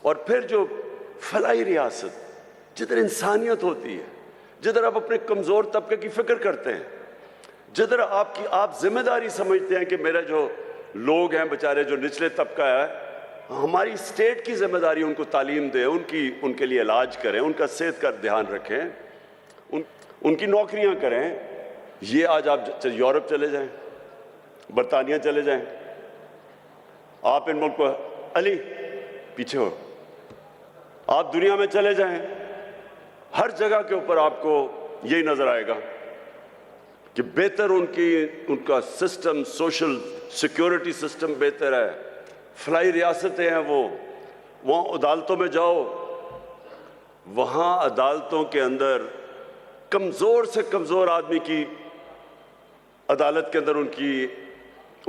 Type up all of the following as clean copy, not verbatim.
اور پھر جو فلاحی ریاست جدھر انسانیت ہوتی ہے، جدھر آپ اپنے کمزور طبقے کی فکر کرتے ہیں، جدھر آپ ذمہ داری سمجھتے ہیں کہ میرا جو لوگ ہیں بیچارے جو نچلے طبقہ ہے، ہماری اسٹیٹ کی ذمہ داری ان کو تعلیم دیں، ان کے لیے علاج کریں، ان کا صحت کا دھیان رکھیں، ان کی نوکریاں کریں. یہ آج آپ یورپ چلے جائیں، برطانیہ چلے جائیں، آپ ان ملک کو علی پیچھے ہو، آپ دنیا میں چلے جائیں، ہر جگہ کے اوپر آپ کو یہی نظر آئے گا کہ بہتر ان کا سسٹم، سوشل سیکیورٹی سسٹم بہتر ہے، فلاحی ریاستیں ہیں. وہاں عدالتوں میں جاؤ، وہاں عدالتوں کے اندر کمزور سے کمزور آدمی کی عدالت کے اندر ان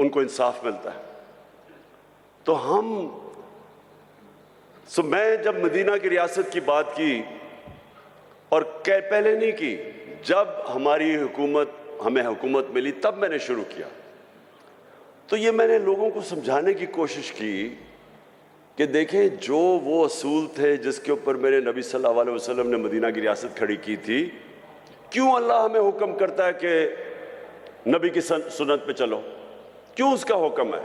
کو انصاف ملتا ہے. تو میں جب مدینہ کی ریاست کی بات کی، اور پہلے نہیں کی، جب ہمیں حکومت ملی تب میں نے شروع کیا. تو یہ میں نے لوگوں کو سمجھانے کی کوشش کی کہ دیکھیں جو وہ اصول تھے جس کے اوپر میرے نبی صلی اللہ علیہ وسلم نے مدینہ کی ریاست کھڑی کی تھی، کیوں اللہ ہمیں حکم کرتا ہے کہ نبی کی سنت پہ چلو؟ کیوں اس کا حکم ہے؟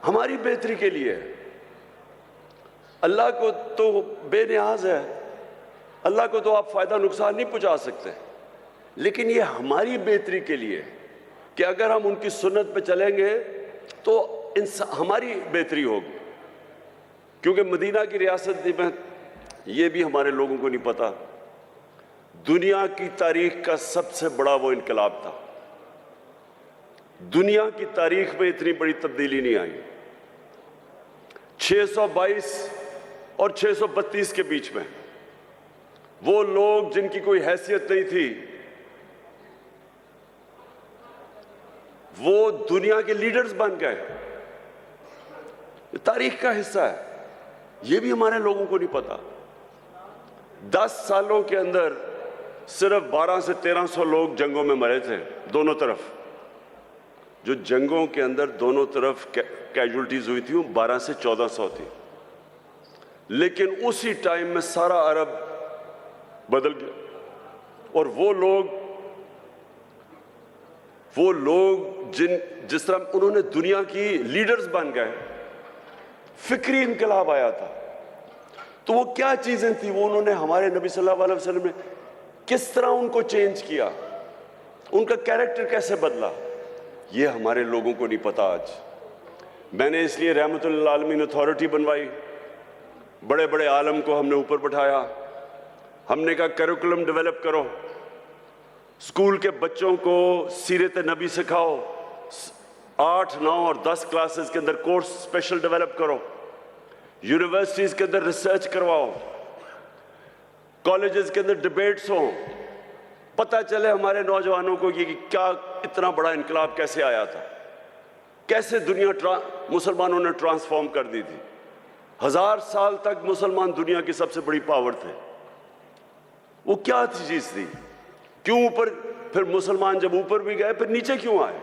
ہماری بہتری کے لیے. اللہ کو تو بے نیاز ہے، اللہ کو تو آپ فائدہ نقصان نہیں پہنچا سکتے، لیکن یہ ہماری بہتری کے لیے کہ اگر ہم ان کی سنت پہ چلیں گے تو ہماری بہتری ہوگی. کیونکہ مدینہ کی ریاست میں یہ بھی ہمارے لوگوں کو نہیں پتا، دنیا کی تاریخ کا سب سے بڑا وہ انقلاب تھا. دنیا کی تاریخ میں اتنی بڑی تبدیلی نہیں آئی. 622 اور 632 کے بیچ میں وہ لوگ جن کی کوئی حیثیت نہیں تھی، وہ دنیا کے لیڈرز بن گئے. یہ تاریخ کا حصہ ہے، یہ بھی ہمارے لوگوں کو نہیں پتا. 10 سالوں کے اندر صرف 1200 سے 1300 لوگ جنگوں میں مرے تھے دونوں طرف. جو جنگوں کے اندر دونوں طرف کیجولٹیز ہوئی تھیں وہ 1200 سے 1400 تھی. لیکن اسی ٹائم میں سارا عرب بدل گیا، اور وہ لوگ جس طرح انہوں نے دنیا کی لیڈرز بن گئے. فکری انقلاب آیا تھا. تو وہ کیا چیزیں تھیں؟ وہ انہوں نے ہمارے نبی صلی اللہ علیہ وسلم نے کس طرح ان کو چینج کیا، ان کا کیریکٹر کیسے بدلا، یہ ہمارے لوگوں کو نہیں پتا آج. میں نے اس لیے رحمت للعالمین اتھارٹی بنوائی، بڑے بڑے عالم کو ہم نے اوپر بٹھایا. ہم نے کہا کریکولم ڈیولپ کرو، اسکول کے بچوں کو سیرت نبی سکھاؤ، 8، 9 اور 10 کلاسز کے اندر کورس اسپیشل ڈیولپ کرو، یونیورسٹیز کے اندر ریسرچ کرواؤ، کالجز کے اندر ڈیبیٹس ہوں، پتہ چلے ہمارے نوجوانوں کو کہ کیا اتنا بڑا انقلاب کیسے آیا تھا، کیسے دنیا مسلمانوں نے ٹرانسفارم کر دی تھی. 1000 سال تک مسلمان دنیا کی سب سے بڑی پاور تھے. وہ کیا چیز تھی؟ کیوں اوپر؟ پھر مسلمان جب اوپر بھی گئے پھر نیچے کیوں آئے؟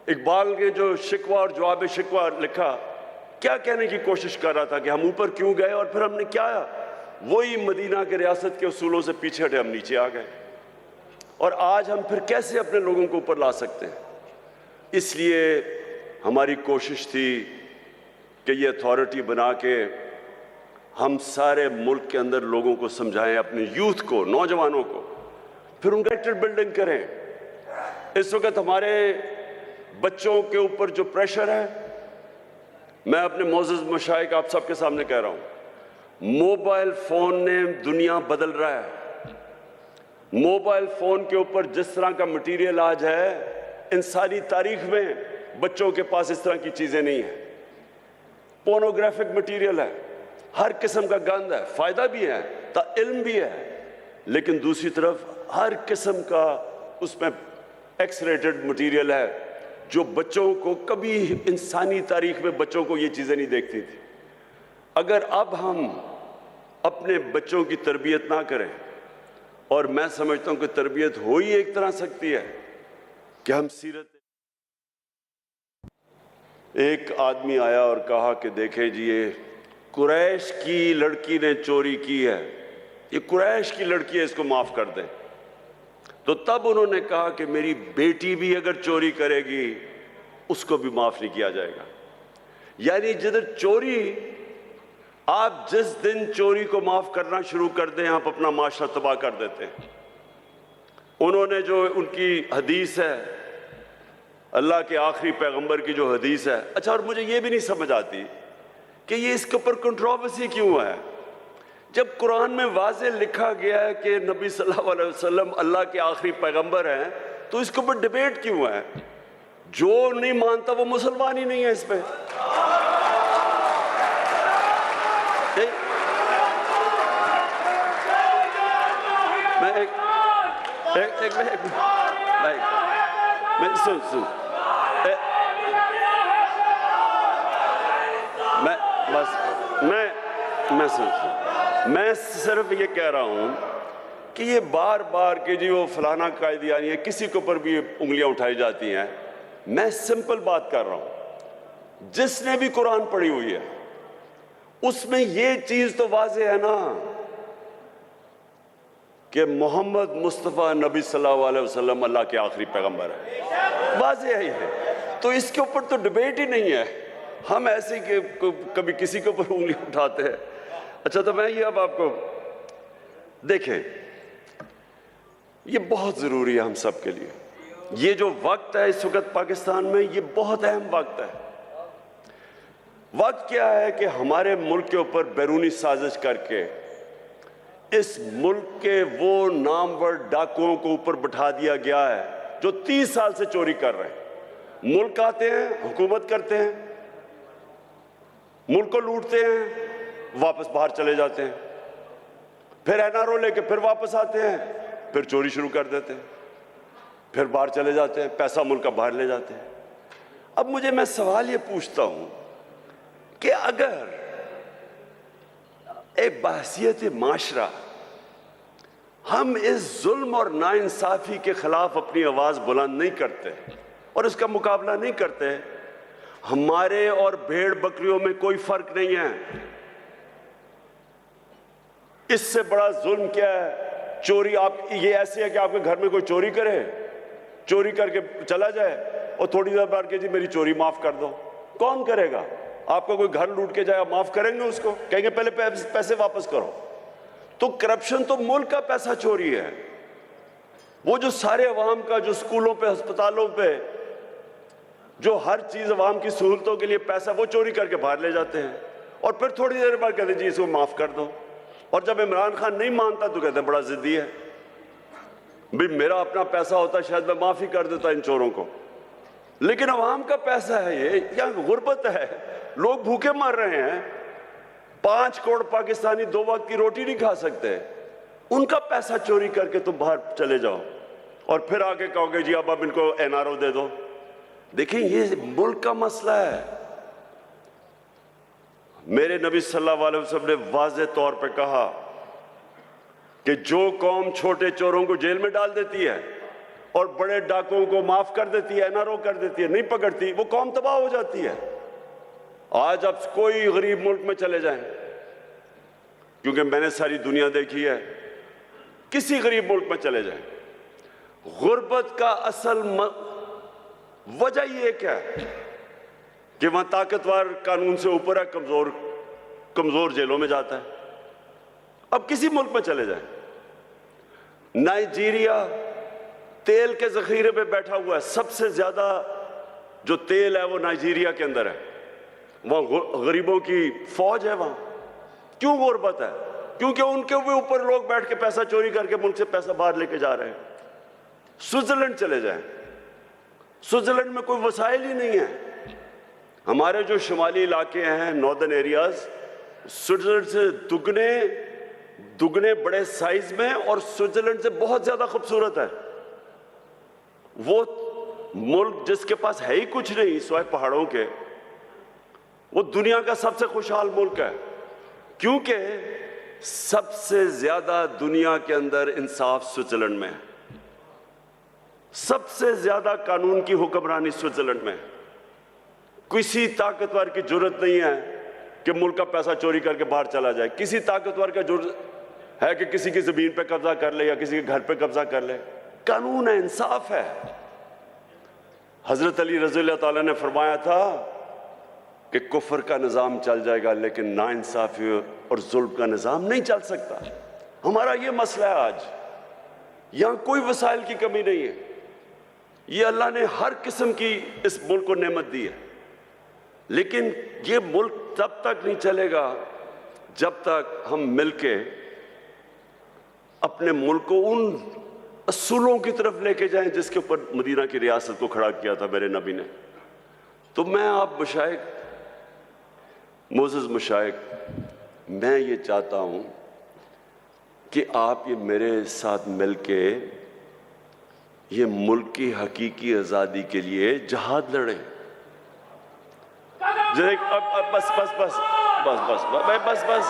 اقبال نے جو شکوہ اور جواب شکوہ لکھا، کیا کہنے کی کوشش کر رہا تھا کہ ہم اوپر کیوں گئے اور پھر ہم نے کیا آیا؟ وہی مدینہ کے ریاست کے اصولوں سے پیچھے ہٹے، ہم نیچے آ گئے. اور آج ہم پھر کیسے اپنے لوگوں کو اوپر لا سکتے ہیں؟ اس لیے ہماری کوشش تھی کہ یہ اتھارٹی بنا کے ہم سارے ملک کے اندر لوگوں کو سمجھائیں، اپنے یوتھ کو، نوجوانوں کو، پھر ان کا کریکٹر بلڈنگ کریں. اس وقت ہمارے بچوں کے اوپر جو پریشر ہے، میں اپنے معزز مشائخ آپ سب کے سامنے کہہ رہا ہوں، موبائل فون نے دنیا بدل رہا ہے. موبائل فون کے اوپر جس طرح کا مٹیریل آج ہے، انسانی تاریخ میں بچوں کے پاس اس طرح کی چیزیں نہیں ہیں. پورنوگرافک مٹیریل ہے، ہر قسم کا گند ہے، فائدہ بھی ہے، علم بھی ہے، لیکن دوسری طرف ہر قسم کا اس میں ایکس ریٹڈ مٹیریل ہے جو بچوں کو کبھی انسانی تاریخ میں بچوں کو یہ چیزیں نہیں دیکھتی تھی. اگر اب ہم اپنے بچوں کی تربیت نہ کریں، اور میں سمجھتا ہوں کہ تربیت ہو ہی ایک طرح سکتی ہے کہ ہم سیرت. ایک آدمی آیا اور کہا کہ دیکھیں جی، یہ قریش کی لڑکی نے چوری کی ہے، یہ قریش کی لڑکی ہے، اس کو معاف کر دیں. تو تب انہوں نے کہا کہ میری بیٹی بھی اگر چوری کرے گی اس کو بھی معاف نہیں کیا جائے گا. یعنی جدھر چوری، آپ جس دن چوری کو معاف کرنا شروع کر دیں آپ اپنا معاشرہ تباہ کر دیتے ہیں. انہوں نے جو ان کی حدیث ہے، اللہ کے آخری پیغمبر کی جو حدیث ہے، اچھا، اور مجھے یہ بھی نہیں سمجھ آتی کہ یہ اس کے اوپر کنٹروورسی کیوں ہے جب قرآن میں واضح لکھا گیا ہے کہ نبی صلی اللہ علیہ وسلم اللہ کے آخری پیغمبر ہیں، تو اس کے اوپر ڈیبیٹ کیوں ہے؟ جو نہیں مانتا وہ مسلمان ہی نہیں ہے اس پہ. میں صرف یہ کہہ رہا ہوں کہ یہ بار بار کہ جی وہ فلانا قائدیانی ہے، کسی کے اوپر بھی انگلیاں اٹھائی جاتی ہیں. میں سمپل بات کر رہا ہوں، جس نے بھی قرآن پڑھی ہوئی ہے اس میں یہ چیز تو واضح ہے نا کہ محمد مصطفیٰ نبی صلی اللہ علیہ وسلم اللہ کے آخری پیغمبر ہے. واضح ہے یہ، تو اس کے اوپر تو ڈیبیٹ ہی نہیں ہے. ہم ایسے کہ کبھی کسی کے اوپر انگلی اٹھاتے ہیں. اچھا، تو میں یہ اب آپ کو دیکھیں، یہ بہت ضروری ہے ہم سب کے لیے. یہ جو وقت ہے اس وقت پاکستان میں، یہ بہت اہم وقت ہے. وقت کیا ہے کہ ہمارے ملک کے اوپر بیرونی سازش کر کے اس ملک کے وہ نامور ڈاکوؤں کو اوپر بٹھا دیا گیا ہے جو 30 سال سے چوری کر رہے ہیں. ملک آتے ہیں، حکومت کرتے ہیں، ملک کو لوٹتے ہیں، واپس باہر چلے جاتے ہیں، پھر این آر او لے کے پھر واپس آتے ہیں، پھر چوری شروع کر دیتے ہیں، پھر باہر چلے جاتے ہیں، پیسہ ملک کا باہر لے جاتے ہیں. اب میں سوال یہ پوچھتا ہوں کہ اگر ایک بحثیت معاشرہ ہم اس ظلم اور ناانصافی کے خلاف اپنی آواز بلند نہیں کرتے اور اس کا مقابلہ نہیں کرتے، ہمارے اور بھیڑ بکریوں میں کوئی فرق نہیں ہے. اس سے بڑا ظلم کیا ہے؟ چوری. آپ یہ ایسے ہے کہ آپ کے گھر میں کوئی چوری کرے، چوری کر کے چلا جائے اور تھوڑی دیر بعد کہ جی میری چوری معاف کر دو. کون کرے گا؟ آپ کا کوئی گھر لوٹ کے جائے، آپ معاف کریں گے اس کو؟ کہیں گے پہلے پیسے واپس کرو. تو کرپشن تو ملک کا پیسہ چوری ہے. وہ جو سارے عوام کا، جو اسکولوں پہ، ہسپتالوں پہ، جو ہر چیز عوام کی سہولتوں کے لیے پیسہ، وہ چوری کر کے باہر لے جاتے ہیں اور پھر تھوڑی دیر بعد کہتے ہیں جی اس کو معاف کر دو. اور جب عمران خان نہیں مانتا تو کہتے ہیں بڑا ضدی ہے. بھی میرا اپنا پیسہ ہوتا شاید میں معافی کر دیتا ان چوروں کو، لیکن عوام کا پیسہ ہے. یہ یہاں غربت ہے، لوگ بھوکے مر رہے ہیں. 5 کروڑ پاکستانی 2 وقت کی روٹی نہیں کھا سکتے. ان کا پیسہ چوری کر کے تم باہر چلے جاؤ اور پھر آگے کہو گے جی اب ان کو این آر او دے دو. دیکھیں یہ ملک کا مسئلہ ہے. میرے نبی صلی اللہ علیہ وسلم نے واضح طور پہ کہا کہ جو قوم چھوٹے چوروں کو جیل میں ڈال دیتی ہے اور بڑے ڈاکوؤں کو معاف کر دیتی ہے، این آر او کر دیتی ہے، نہیں پکڑتی، وہ قوم تباہ ہو جاتی ہے. آج اب کوئی غریب ملک میں چلے جائیں، کیونکہ میں نے ساری دنیا دیکھی ہے، کسی غریب ملک میں چلے جائیں، غربت کا اصل وجہ یہ کیا ہے کہ وہاں طاقتور قانون سے اوپر ہے، کمزور جیلوں میں جاتا ہے. اب کسی ملک میں چلے جائیں، نائجیریا تیل کے ذخیرے پہ بیٹھا ہوا ہے، سب سے زیادہ جو تیل ہے وہ نائجیریا کے اندر ہے. وہاں غریبوں کی فوج ہے. وہاں کیوں غربت ہے؟ کیونکہ ان کے اوپر لوگ بیٹھ کے پیسہ چوری کر کے ملک سے پیسہ باہر لے کے جا رہے ہیں. سوئٹزرلینڈ چلے جائیں، سوئٹزرلینڈ میں کوئی وسائل ہی نہیں ہے. ہمارے جو شمالی علاقے ہیں، ناردرن ایریاز، سوئٹزرلینڈ سے دگنے بڑے سائز میں اور سوئٹزرلینڈ سے بہت زیادہ خوبصورت ہے. وہ ملک جس کے پاس ہے ہی کچھ نہیں سوائے پہاڑوں کے، وہ دنیا کا سب سے خوشحال ملک ہے، کیونکہ سب سے زیادہ دنیا کے اندر انصاف سوئٹزرلینڈ میں ہے. سب سے زیادہ قانون کی حکمرانی سوئٹزرلینڈ میں ہے. کسی طاقتور کی جرت نہیں ہے کہ ملک کا پیسہ چوری کر کے باہر چلا جائے. کسی طاقتور کا جرم ہے کہ کسی کی زمین پہ قبضہ کر لے یا کسی کے گھر پہ قبضہ کر لے. قانون ہے, انصاف ہے. حضرت علی رضی اللہ تعالیٰ نے فرمایا تھا کہ کفر کا نظام چل جائے گا لیکن ناانصافی اور ظلم کا نظام نہیں چل سکتا. ہمارا یہ مسئلہ ہے آج. یہاں کوئی وسائل کی کمی نہیں ہے. یہ اللہ نے ہر قسم کی اس ملک کو نعمت دی ہے, لیکن یہ ملک تب تک نہیں چلے گا جب تک ہم مل کے اپنے ملک کو ان اصولوں کی طرف لے کے جائیں جس کے اوپر مدینہ کی ریاست کو کھڑا کیا تھا میرے نبی نے. تو میں آپ مشائخ, معزز مشائخ, میں یہ چاہتا ہوں کہ آپ یہ میرے ساتھ مل کے یہ ملک کی حقیقی آزادی کے لیے جہاد لڑیں. بس بس بس بس بس بس بس بس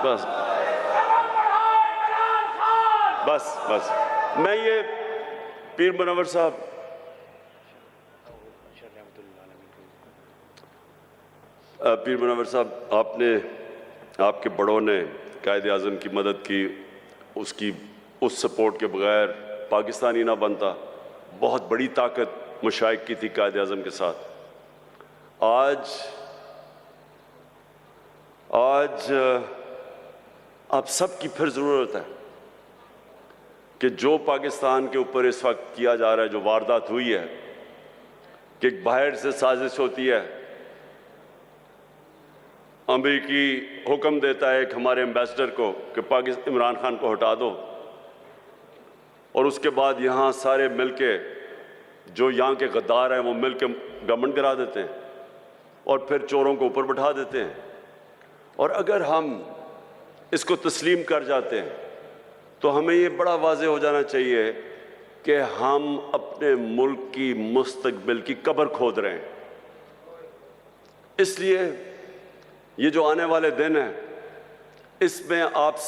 بس بس بس میں یہ پیر منور صاحب, پیر منور صاحب, آپ کے بڑوں نے قائد اعظم کی مدد کی, اس سپورٹ کے بغیر پاکستانی نہ بنتا. بہت بڑی طاقت مشائخ کی تھی قائد اعظم کے ساتھ. آج آپ سب کی پھر ضرورت ہے کہ جو پاکستان کے اوپر اس وقت کیا جا رہا ہے, جو واردات ہوئی ہے کہ باہر سے سازش ہوتی ہے, امریکی حکم دیتا ہے ایک ہمارے ایمبیسڈر کو کہ عمران خان کو ہٹا دو, اور اس کے بعد یہاں سارے مل کے جو یہاں کے غدار ہیں وہ مل کے گورنمنٹ گرا دیتے ہیں اور پھر چوروں کو اوپر بٹھا دیتے ہیں. اور اگر ہم اس کو تسلیم کر جاتے ہیں تو ہمیں یہ بڑا واضح ہو جانا چاہیے کہ ہم اپنے ملک کی مستقبل کی قبر کھود رہے ہیں. اس لیے یہ جو آنے والے دن ہیں اس میں آپ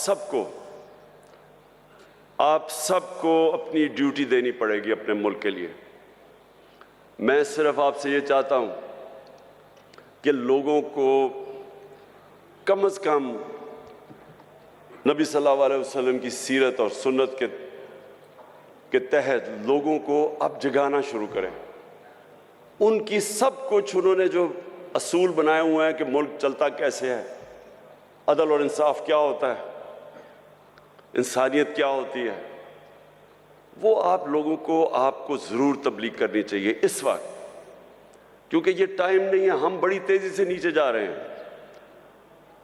سب کو اپنی ڈیوٹی دینی پڑے گی اپنے ملک کے لیے. میں صرف آپ سے یہ چاہتا ہوں کہ لوگوں کو کم از کم نبی صلی اللہ علیہ وسلم کی سیرت اور سنت کے تحت لوگوں کو اب جگانا شروع کریں. ان کی سب کچھ انہوں نے جو اصول بنائے ہوئے ہیں کہ ملک چلتا کیسے ہے, عدل اور انصاف کیا ہوتا ہے, انسانیت کیا ہوتی ہے, وہ آپ لوگوں کو ضرور تبلیغ کرنی چاہیے اس وقت, کیونکہ یہ ٹائم نہیں ہے. ہم بڑی تیزی سے نیچے جا رہے ہیں.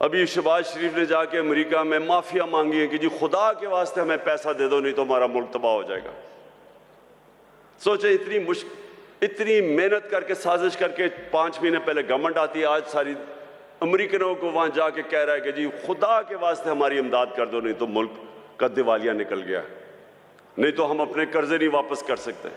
ابھی شہباز شریف نے جا کے امریکہ میں معافیا مانگی ہے کہ جی خدا کے واسطے ہمیں پیسہ دے دو نہیں تو ہمارا ملک تباہ ہو جائے گا. سوچیں اتنی محنت کر کے سازش کر کے 5 مہینے پہلے گورنمنٹ آتی ہے, آج ساری امریکنوں کو وہاں جا کے کہہ رہا ہے کہ جی خدا کے واسطے ہماری امداد کر دو نہیں تو ملک کا دیوالیہ نکل گیا, نہیں تو ہم اپنے قرضے نہیں واپس کر سکتے.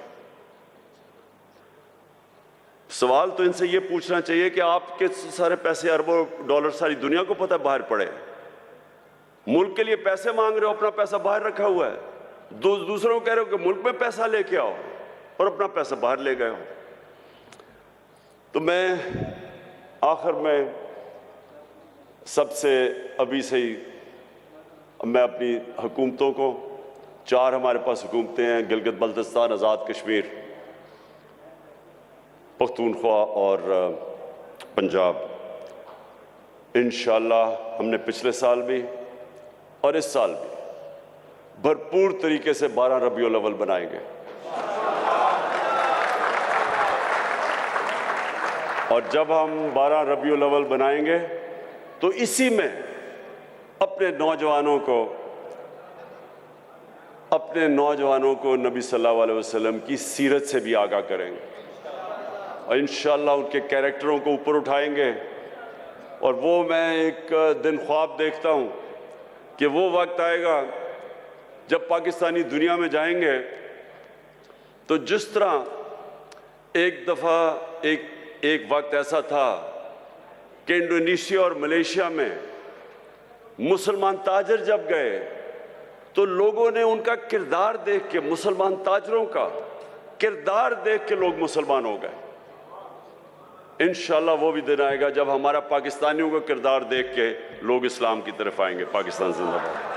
سوال تو ان سے یہ پوچھنا چاہیے کہ آپ کے سارے پیسے اربوں ڈالر ساری دنیا کو پتہ باہر پڑے, ملک کے لیے پیسے مانگ رہے ہو, اپنا پیسہ باہر رکھا ہوا ہے, دوسروں کو کہہ رہے ہو کہ ملک میں پیسہ لے کے آؤ اور اپنا پیسہ باہر لے گئے ہو. تو میں آخر میں سب سے ابھی سے ہی میں اپنی حکومتوں کو, 4 ہمارے پاس حکومتیں ہیں, گلگت بلتستان, آزاد کشمیر, پختونخوا اور پنجاب. انشاءاللہ ہم نے پچھلے سال بھی اور اس سال بھی بھرپور طریقے سے 12 ربیع الاول بنائیں گے, اور جب ہم 12 ربیع الاول بنائیں گے تو اسی میں اپنے نوجوانوں کو نبی صلی اللہ علیہ وسلم کی سیرت سے بھی آگاہ کریں گے, اور انشاءاللہ ان کے کیریکٹروں کو اوپر اٹھائیں گے. اور وہ میں ایک دن خواب دیکھتا ہوں کہ وہ وقت آئے گا جب پاکستانی دنیا میں جائیں گے تو جس طرح ایک دفعہ ایک وقت ایسا تھا کہ انڈونیشیا اور ملیشیا میں مسلمان تاجر جب گئے تو لوگوں نے ان کا کردار دیکھ کے, مسلمان تاجروں کا کردار دیکھ کے لوگ مسلمان ہو گئے. انشاءاللہ وہ بھی دن آئے گا جب ہمارا پاکستانیوں کا کردار دیکھ کے لوگ اسلام کی طرف آئیں گے۔ پاکستان زندہ باد۔